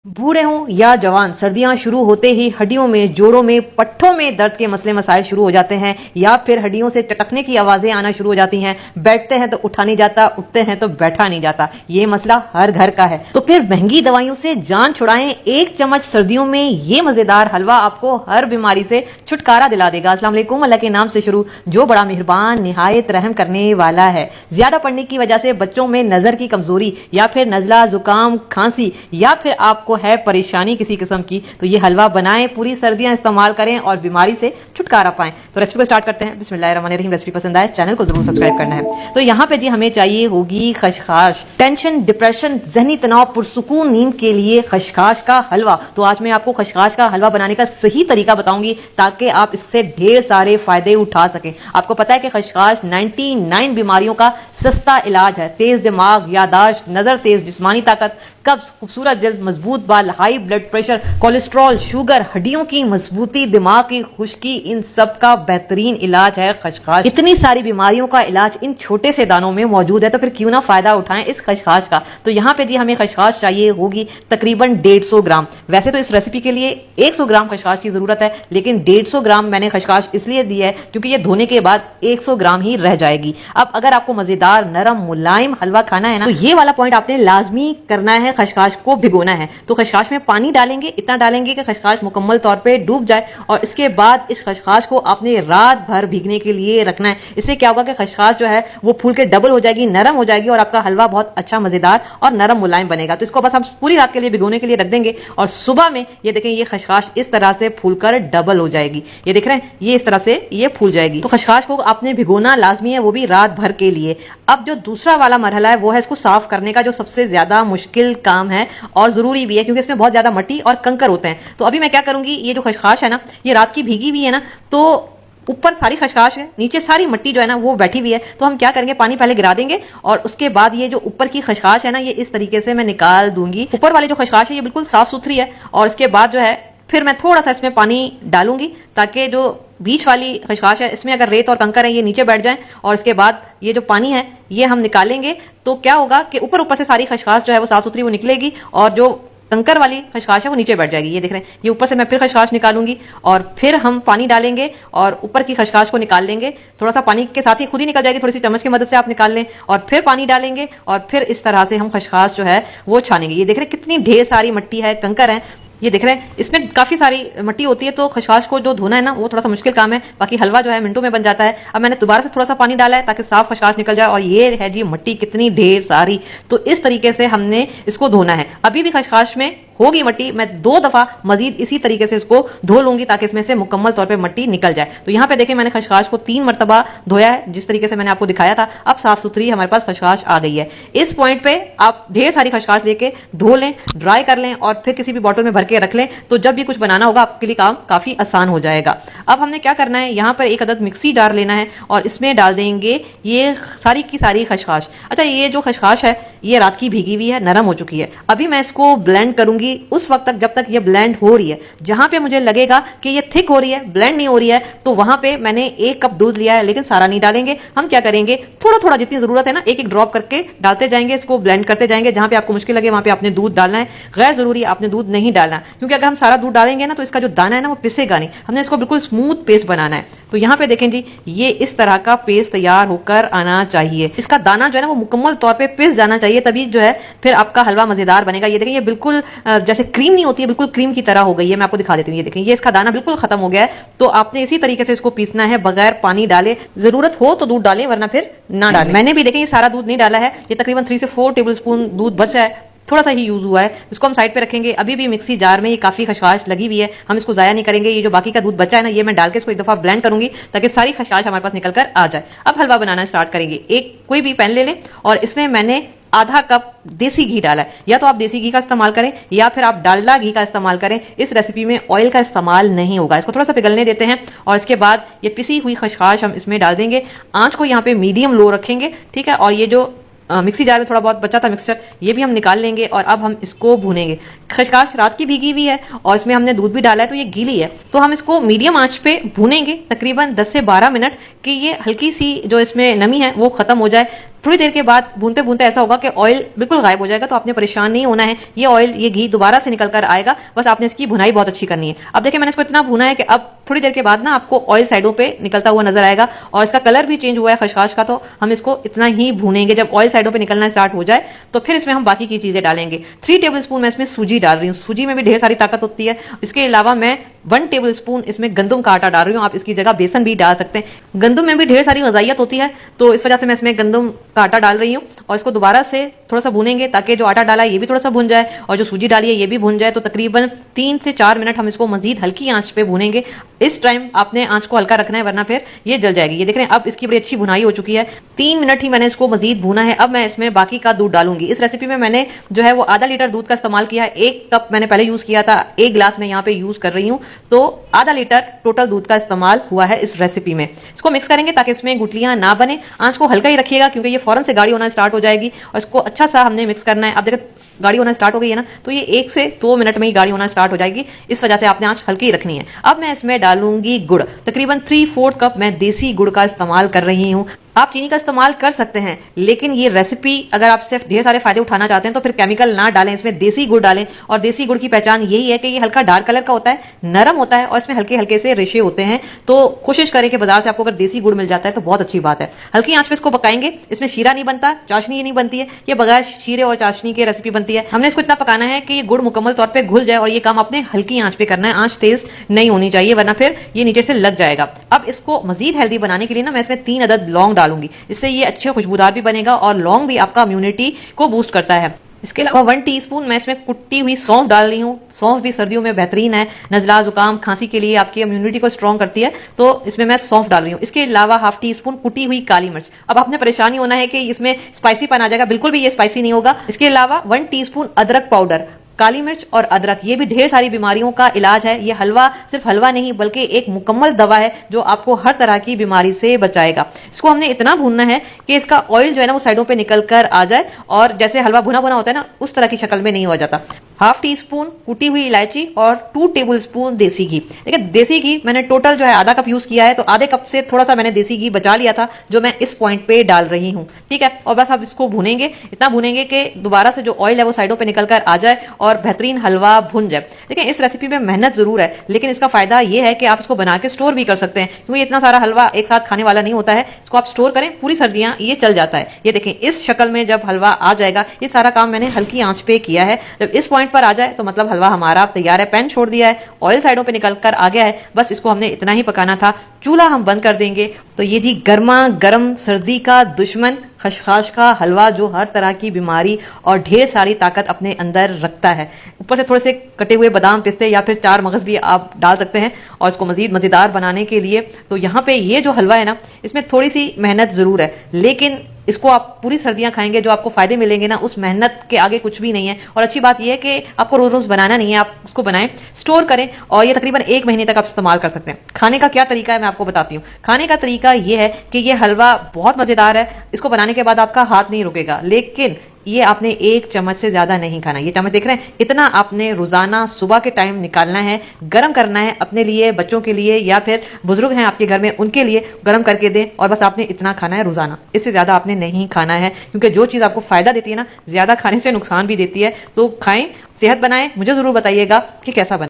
बूढ़े हों या जवान, सर्दियां शुरू होते ही हड्डियों में, जोड़ों में, पट्टों में दर्द के मसले मसाइल शुरू हो जाते हैं या फिर हड्डियों से चटकने की आवाजें आना शुरू हो जाती हैं। बैठते हैं तो उठा नहीं जाता, उठते हैं तो बैठा नहीं जाता। ये मसला हर घर का है। तो फिर महंगी दवाइयों से जान छुड़ाएं। एक चम्मच सर्दियों में ये मजेदार हलवा आपको हर बीमारी से छुटकारा दिला देगा। अस्सलाम वालेकुम, अल्लाह के नाम से शुरू, जो बड़ा मेहरबान निहायत रहम करने वाला है। ज्यादा पढ़ने की वजह से बच्चों में नजर की कमजोरी या फिर नजला, जुकाम, खांसी या फिर आपको है परेशानी किसी किस्म की, तो ये हलवा बनाएं, पूरी सर्दियां इस्तेमाल करें और बीमारी से छुटकारा पाएं। तो रेसिपी को स्टार्ट करते हैं। बिस्मिल्लाहिर्रहमानिर्रहीम। रेसिपी पसंद आए चैनल को जरूर सब्सक्राइब करना है। तो यहाँ पे जी हमें चाहिए होगी खशखाश। टेंशन, डिप्रेशन, जहनी तनाव, पुरसुकून नींद के लिए खशखाश का हलवा। तो आज मैं आपको खशखाश का हलवा बनाने का सही तरीका बताऊंगी ताकि आप इससे ढेर सारे फायदे उठा सकें। आपको पता है कि खशखाश 99 बीमारियों का सस्ता इलाज है। तेज दिमाग, यादाश्त, नजर तेज, जिस्मानी ताकत, कब्ज, खूबसूरत जल्द, मजबूत बाल, high blood pressure, cholesterol, sugar, हड्डियों की मजबूती, दिमाग की खुश्की, इन सब का बेहतरीन इलाज है खशखाश। इतनी सारी बीमारियों का इलाज इन छोटे से दानों में मौजूद है, तो फिर क्यों ना फायदा उठाएं इस खशखाश का। तो यहाँ पे जी हमें खशखाश चाहिए होगी तकरीबन 150 ग्राम। वैसे तो इस रेसिपी के लिए 100 ग्राम खशखाश की जरूरत है, लेकिन 150 ग्राम मैंने खशखाश इसलिए दी है क्योंकि ये धोने के बाद 100 ग्राम ही रह जाएगी। अब अगर आपको मजेदार, नरम, मुलायम हलवा खाना है ना, तो ये वाला पॉइंट आपने लाजमी करना है, खशखाश को भिगोना है। तो खशखाश में पानी डालेंगे, इतना डालेंगे कि खशखाश मुकम्मल तौर पे डूब जाए, और इसके बाद इस खशखाश को आपने रात भर भीगने के लिए रखना है। इससे क्या होगा कि खशखाश जो है वो फूल के डबल हो जाएगी, नरम हो जाएगी, और आपका हलवा बहुत अच्छा, मजेदार और नरम मुलायम बनेगा। तो इसको बस हम पूरी रात के लिए भिगोने के लिए रख देंगे, और सुबह में ये देखें, ये खशखाश इस तरह से फूलकर डबल हो जाएगी। ये देख रहे हैं, ये इस तरह से ये फूल जाएगी। तो खशखाश को आपने भिगोना लाजमी है, वो भी रात भर के लिए। अब जो दूसरा वाला मरहला है वो है इसको साफ करने का, जो सबसे ज्यादा मुश्किल काम है और जरूरी भी है क्योंकि इसमें बहुत ज्यादा मट्टी और कंकर होते हैं। तो अभी मैं क्या करूंगी, ये जो खशखाश है ना, ये रात की भीगी हुई है ना, तो ऊपर सारी खशखाश है, नीचे सारी मट्टी जो है ना वो बैठी हुई है। तो हम क्या करेंगे, पानी पहले गिरा देंगे, और उसके बाद ये जो ऊपर की खशखाश है ना, ये इस तरीके से मैं निकाल दूंगी। ऊपर वाली जो खशखाश है ये बिल्कुल साफ सुथरी है, और इसके बाद जो है फिर मैं थोड़ा सा इसमें पानी डालूंगी ताकि जो बीच वाली खशखाश है इसमें अगर रेत और कंकर है ये नीचे बैठ जाएं, और इसके बाद ये जो पानी है ये हम निकालेंगे। तो क्या होगा कि ऊपर ऊपर से सारी खशखाश जो है वो साफ सुथरी वो निकलेगी, और जो कंकर वाली खशखाश है वो नीचे बैठ जाएगी। ये देख रहे हैं, ये ऊपर से मैं फिर खशखाश निकालूंगी, और फिर हम पानी डालेंगे और ऊपर की खशखाश को निकाल लेंगे। थोड़ा सा पानी के साथ ही खुद ही निकल जाएगी, थोड़ी सी चम्मच की मदद से आप निकाल लें, और फिर पानी डालेंगे, और फिर इस तरह से हम खशखाश जो है वो छानेंगे। ये देख रहे हैं कितनी ढेर सारी मट्टी है, कंकर है, ये देख रहे हैं, इसमें काफी सारी मट्टी होती है। तो खशखाश को जो धोना है ना वो थोड़ा सा मुश्किल काम है, बाकी हलवा जो है मिनटों में बन जाता है। अब मैंने दोबारा से थोड़ा सा पानी डाला है ताकि साफ खशखाश निकल जाए, और ये है जी मट्टी कितनी ढेर सारी। तो इस तरीके से हमने इसको धोना है। अभी भी खशखाश में होगी मट्टी, मैं 2 दफा मजीद इसी तरीके से इसको धो लूंगी ताकि इसमें से मुकम्मल तौर पे मट्टी निकल जाए। तो यहाँ पे देखें, मैंने खशखाश को 3 मरतबा धोया है, जिस तरीके से मैंने आपको दिखाया था। अब साफ सुथरी हमारे पास खशखाश आ गई है। इस पॉइंट पे आप ढेर सारी खशखाश लेके धो लें, ड्राई कर लें, और फिर किसी भी बॉटल में भर के रख लें। तो जब भी कुछ बनाना होगा आपके लिए काम काफी आसान हो जाएगा। अब हमने क्या करना है, यहाँ पर एक अदद मिक्सी जार लेना है, और इसमें डाल देंगे ये सारी की सारी खशखाश। अच्छा, ये जो खशखाश है ये रात की भीगी हुई है, नरम हो चुकी है। अभी मैं इसको ब्लेंड करूंगी उस वक्त तक जब तक ये ब्लेंड हो रही है। जहां पे मुझे लगेगा कि ये थिक हो रही है, ब्लेंड नहीं हो रही है, तो वहां पे मैंने 1 कप दूध लिया है, लेकिन सारा नहीं डालेंगे। हम क्या करेंगे, थोड़ा थोड़ा जितनी जरूरत है ना, एक एक ड्रॉप करके डालते जाएंगे, इसको ब्लेंड करते जाएंगे। जहां पे आपको मुश्किल लगे वहां पे आपने दूध डालना है। गैर जरूरी आपने दूध नहीं डालना, क्योंकि अगर हम सारा दूध डालेंगे ना तो इसका जो दाना है ना वो पिसेगा नहीं। हमने इसको बिल्कुल स्मूथ पेस्ट बनाना है। तो यहाँ पे देखें जी, ये इस तरह का पेस्ट तैयार होकर आना चाहिए। इसका दाना जो है ना वो मुकम्मल तौर पे पिस जाना चाहिए, तभी जो है फिर आपका हलवा मजेदार बनेगा। ये देखें, ये बिल्कुल जैसे क्रीम नहीं होती है, बिल्कुल क्रीम की तरह हो गई है। मैं आपको दिखा देती हूँ, ये देखें, ये इसका दाना बिल्कुल खत्म हो गया है। तो आपने इसी तरीके से इसको पीसना है बगैर पानी डाले। जरूरत हो तो दूध डालें, वरना फिर ना डालें। मैंने भी देखें ये सारा दूध नहीं डाला है, ये तकरीबन 3 से 4 टेबल स्पून दूध बचा है, थोड़ा सा ही यूज हुआ है। इसको हम साइड पे रखेंगे। अभी भी मिक्सी जार में ये काफी खशखाश लगी हुई है, हम इसको जाया नहीं करेंगे। ये जो बाकी का दूध बचा है ना, ये मैं डाल के इसको एक दफा ब्लेंड करूंगी ताकि सारी खशखाश हमारे पास निकल कर आ जाए। अब हलवा बनाना स्टार्ट करेंगे। एक कोई भी पैन ले लें, और इसमें मैंने आधा कप देसी घी डाला है। या तो आप देसी घी का इस्तेमाल करें या फिर आप डालडा घी का इस्तेमाल करें। इस रेसिपी में ऑयल का इस्तेमाल नहीं होगा। इसको थोड़ा सा पिघलने देते हैं, और इसके बाद ये पिसी हुई खशखाश हम इसमें डाल देंगे। आंच को यहाँ पे मीडियम लो रखेंगे, ठीक है। और ये जो मिक्सी जार में थोड़ा बहुत बचा था मिक्सचर, ये भी हम निकाल लेंगे, और अब हम इसको भूनेंगे। खशखाश रात की भीगी हुई है और इसमें हमने दूध भी डाला है, तो ये गीली है। तो हम इसको मीडियम आंच पे भूनेंगे तकरीबन 10 से 12 मिनट, कि ये हल्की सी जो इसमें नमी है वो खत्म हो जाए। थोड़ी देर के बाद भूनते भूनते ऐसा होगा कि ऑयल बिल्कुल गायब हो जाएगा, तो आपने परेशान नहीं होना है। ये ऑयल, ये घी दोबारा से निकल कर आएगा, बस आपने इसकी भुनाई बहुत अच्छी करनी है। अब देखिए मैंने इसको इतना भुना है कि अब थोड़ी देर के बाद ना आपको ऑयल साइडों पे निकलता हुआ नजर आएगा और इसका कलर भी चेंज हुआ है खसखस का। तो हम इसको इतना ही भूनेंगे, जब ऑयल साइडों पे निकलना स्टार्ट हो जाए तो फिर इसमें हम बाकी की चीजें डालेंगे। 3 टेबलस्पून मैं इसमें सूजी डाल रही हूँ। सूजी में भी ढेर सारी ताकत होती है। इसके अलावा मैं 1 टेबलस्पून इसमें गंदम का आटा डाल रही हूँ। आप इसकी जगह बेसन भी डाल सकते हैं। गंदम में भी ढेर सारी ग़िज़ाइयत होती है, तो इस वजह से मैं इसमें गंदम का आटा डाल रही हूँ और इसको दोबारा से थोड़ा सा भूनेंगे ताकि जो आटा डाला है ये भी थोड़ा सा भुन जाए और जो सूजी डाली है ये भी भुन जाए। तो तकरीबन 3 से 4 मिनट हम इसको मजीद हल्की आंच पे भूनेंगे। इस टाइम आपने आंच को हल्का रखना है वरना फिर ये जल जाएगी। ये देख रहे हैं अब इसकी बड़ी अच्छी भुनाई हो चुकी है। 3 मिनट ही मैंने इसको मजीद भूना है। अब मैं इसमें बाकी का दूध डालूंगी। इस रेसिपी में मैंने जो है वो आधा लीटर दूध का इस्तेमाल किया है। 1 कप मैंने पहले यूज किया था, 1 गिलास में यहाँ पे यूज कर रही हूँ, तो आधा लीटर टोटल दूध का इस्तेमाल हुआ है इस रेसिपी में। इसको मिक्स करेंगे ताकि इसमें गुठलियां ना बने। आंच को हल्का ही रखिएगा क्योंकि ये फौरन से गाढ़ी होना स्टार्ट हो जाएगी और इसको अच्छा सा हमने मिक्स करना है। अब देखिए गाढ़ी होना स्टार्ट हो गई है ना, तो ये 1 से 2 मिनट में ही गाढ़ी होना स्टार्ट हो जाएगी। इस वजह से आपने आंच हल्की रखनी है। अब मैं इसमें डालूंगी गुड़। तकरीबन 3/4 कप मैं देसी गुड़ का इस्तेमाल कर रही हूँ। आप चीनी का इस्तेमाल कर सकते हैं, लेकिन ये रेसिपी अगर आप सिर्फ ढेर सारे फायदे उठाना चाहते हैं तो फिर केमिकल ना डालें, इसमें देसी गुड़ डालें। और देसी गुड़ की पहचान यही है कि ये हल्का डार्क कलर का होता है, नरम होता है और इसमें हल्के हल्के से रेशे होते हैं। तो कोशिश करें कि बाजार से आपको अगर देसी गुड़ मिल जाता है तो बहुत अच्छी बात है। हल्की आंच पे इसको पकाएंगे। इसमें शीरा नहीं बनता, चाशनी नहीं बनती है, ये बगैर शीरे और चाशनी की रेसिपी बनती है। हमने इसको इतना पकाना है कि ये गुड़ मुकम्मल तौर पर घुल जाए और ये काम आपने हल्की आंच पे करना है। आंच तेज नहीं होनी चाहिए वरना फिर ये नीचे से लग जाएगा। अब इसको मजीद हेल्दी बनाने के लिए ना मैं इसमें 3 अदद लौंग डालूंगी। इससे ये अच्छे खुशबूदार भी बनेगा और लौंग भी आपका इम्यूनिटी को बूस्ट करता है। इसके अलावा 1 टीस्पून मैं इसमें कुटी हुई सौंफ डाल रही हूँ। सौंफ भी सर्दियों में बेहतरीन है, नजला जुकाम खांसी के लिए आपकी इम्यूनिटी को स्ट्रॉन्ग करती है, तो इसमें मैं सौंफ डाल रही हूँ। इसके अलावा 1/2 टीस्पून कुटी हुई काली मिर्च। अब आपने परेशानी होना है कि इसमें स्पाइसी पन आ जाएगा, बिल्कुल भी ये स्पाइसी नहीं होगा। इसके अलावा 1 टीस्पून अदरक पाउडर। काली मिर्च और अदरक ये भी ढेर सारी बीमारियों का इलाज है। ये हलवा सिर्फ हलवा नहीं बल्कि एक मुकम्मल दवा है जो आपको हर तरह की बीमारी से बचाएगा। इसको हमने इतना भूनना है कि इसका ऑयल जो है ना वो साइडों पे निकल कर आ जाए और जैसे हलवा भुना भुना होता है ना उस तरह की शक्ल में नहीं हो जाता। 1/2 टीस्पून कुटी हुई इलायची और 2 टेबलस्पून देसी घी। देखिए देसी घी मैंने टोटल जो है आधा कप यूज किया है, तो आधे कप से थोड़ा सा मैंने देसी घी बचा लिया था जो मैं इस पॉइंट पे डाल रही हूँ। ठीक है, और बस अब इसको भूनेंगे, इतना भूनेंगे कि दोबारा से जो ऑयल है वो साइडों पे निकल कर आ जाए और बेहतरीन हलवा भुन जाए। देखिए इस रेसिपी में मेहनत जरूर है, लेकिन इसका फायदा ये है कि आप इसको बना के स्टोर भी कर सकते हैं क्योंकि इतना सारा हलवा एक साथ खाने वाला नहीं होता है। इसको आप स्टोर करें, पूरी सर्दियां ये चल जाता है। ये देखें इस शक्ल में जब हलवा आ जाएगा, ये सारा काम मैंने हल्की आंच पे किया है। जब इस पॉइंट पर आ जाए तो मतलब हलवा हमारा तैयार है। पैन छोड़ दिया है, ऑयल साइडों पे निकल कर आ गया है, बस इसको हमने इतना ही पकाना था। चूल्हा हम बंद कर देंगे। तो ये जी गर्मा गर्म सर्दी का दुश्मन खसखस का हलवा जो हर तरह की बीमारी और ढेर सारी ताकत अपने अंदर रखता है। ऊपर से थोड़े से कटे हुए बादाम, पिस्ते या फिर 4 मगज भी आप डाल सकते हैं और इसको मजीद मजेदार बनाने के लिए। तो यहाँ पे ये जो हलवा है ना इसमें थोड़ी सी मेहनत जरूर है, लेकिन इसको आप पूरी सर्दियां खाएंगे, जो आपको फायदे मिलेंगे ना उस मेहनत के आगे कुछ भी नहीं है। और अच्छी बात यह है कि आपको रोज रोज बनाना नहीं है, आप उसको बनाएं, स्टोर करें और ये तकरीबन 1 महीने तक आप इस्तेमाल कर सकते हैं। खाने का क्या तरीका है मैं आपको बताती हूँ। खाने का तरीका यह है कि ये हलवा बहुत मजेदार है, इसको बनाने के बाद आपका हाथ नहीं रुकेगा, लेकिन ये आपने 1 चम्मच से ज्यादा नहीं खाना। ये चम्मच देख रहे हैं, इतना आपने रोजाना सुबह के टाइम निकालना है, गर्म करना है अपने लिए, बच्चों के लिए या फिर बुजुर्ग हैं आपके घर में उनके लिए गर्म करके दें और बस आपने इतना खाना है रोजाना, इससे ज्यादा आपने नहीं खाना है। क्योंकि जो चीज आपको फायदा देती है ना ज्यादा खाने से नुकसान भी देती है। तो खाएं, सेहत बनाएं, मुझे जरूर बताइएगा कि कैसा बना।